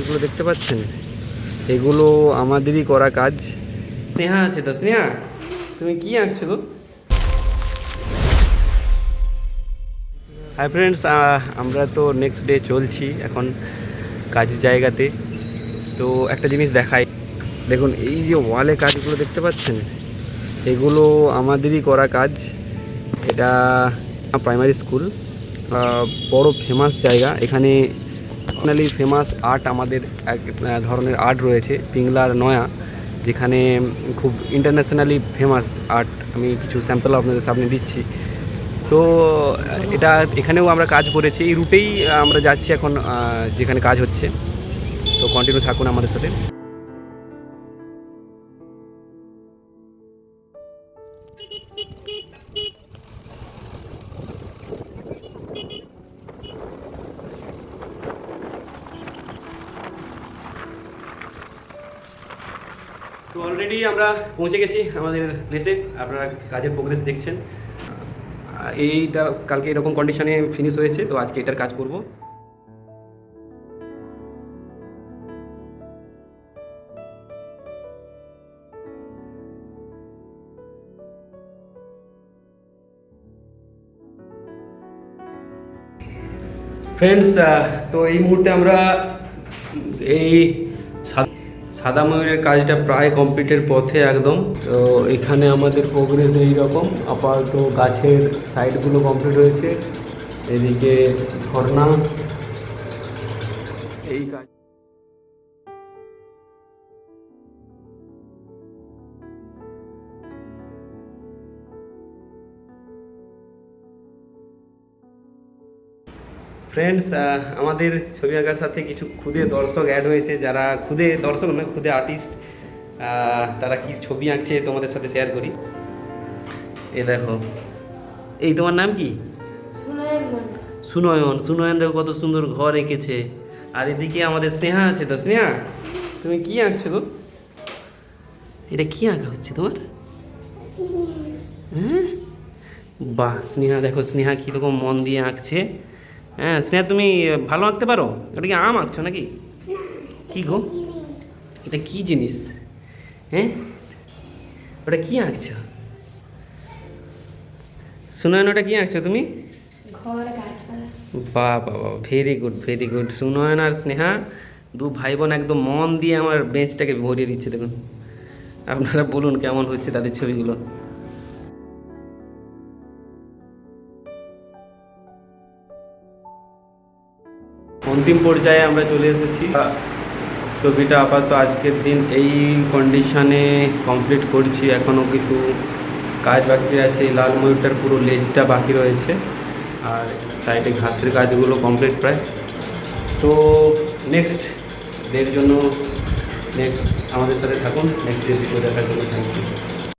কাজগুলো দেখতে পাচ্ছেন, এগুলো আমাদেরই করা কাজ। স্নেহা আছে তো, স্নেহা তুমি কি আঁকছো গো? হাই ফ্রেন্ডস, আমরা তো নেক্সট ডে চলছি এখন কাজের জায়গাতে। তো একটা জিনিস দেখাই, দেখুন এই যে ওয়ালে কাজগুলো দেখতে পাচ্ছেন, এগুলো আমাদেরই করা কাজ। এটা প্রাইমারি স্কুল, বড় ফেমাস জায়গা। এখানে ন্যাশনালি ফেমাস আর্ট, আমাদের এক ধরনের আর্ট রয়েছে পিংলার নয়া, যেখানে খুব ইন্টারন্যাশনালি ফেমাস আর্ট। আমি কিছু স্যাম্পল আপনাদের সামনে দিচ্ছি। তো এটা এখানেও আমরা কাজ করেছি, এই রুটেই আমরা যাচ্ছি এখন যেখানে কাজ হচ্ছে। তো কন্টিনিউ থাকুন আমাদের সাথে। তো অলরেডি আমরা পৌঁছে গেছি আমাদের প্লেসে। আপনারা কাজের প্রোগ্রেস দেখছেন। এইটা কালকে এরকম কন্ডিশনে ফিনিশ হয়েছে, তো আজকে এটার কাজ করব। ফ্রেন্ডস, তো এই মুহূর্তে আমরা এই সাদা ময়ূরের কাজটা প্রায় কমপ্লিটের পথে একদম। তো এখানে আমাদের প্রোগ্রেস এই রকম। আপাতত গাছের সাইডগুলো কমপ্লিট হয়েছে, এদিকে ঝর্ণা, এই কাজ। ফ্রেন্ডস, আমাদের ছবি আঁকার সাথে কিছু খুদে দর্শক অ্যাড হয়েছে, যারা খুদে দর্শক না, খুদে আর্টিস্ট। তারা কি ছবি আঁকছে তোমাদের সাথে শেয়ার করি। এ দেখো, এই তোমার নাম কি? সুনয়ন। সুনয়ন দেখো কত সুন্দর ঘর এঁকেছে। আর এদিকে আমাদের স্নেহা আছে তো, স্নেহা তুমি কি আঁকছো গো? এটা কি আঁকা হচ্ছে তোমার? হ্যাঁ, বাহ স্নেহা, দেখো স্নেহা কীরকম মন দিয়ে আঁকছে। হ্যাঁ স্নেহা, তুমি ভালো আঁকতে পারো। ওটা কি আম আঁকছো নাকি? কি গো, এটা কি জিনিস? হ্যাঁ, ওটা কি আঁকছো? সুনয়ন, ওটা কি আঁকছো তুমি? বাহ বাহ বাহ, very good very good. Sunayan আর স্নেহা দু ভাই বোন একদম মন দিয়ে আমার বেঞ্চটাকে ভরিয়ে দিচ্ছে। দেখুন, আপনারা বলুন কেমন হচ্ছে তাদের ছবিগুলো। অন্তিম পর্যায়ে আমরা চলে এসেছি। ছবিটা আপাতত আজকের দিন এই কন্ডিশনে কমপ্লিট করছি। এখনও কিছু কাজ বাকি আছে। লাল ময়ূরটার পুরো লেজটা বাকি রয়েছে, আর সাইডে ঘাসের কাজগুলো কমপ্লিট প্রায়। তো নেক্সট ডের জন্য নেক্সট আমাদের সাথে থাকুন। নেক্সট ডে ভিডিও দেখার জন্য থ্যাংক ইউ।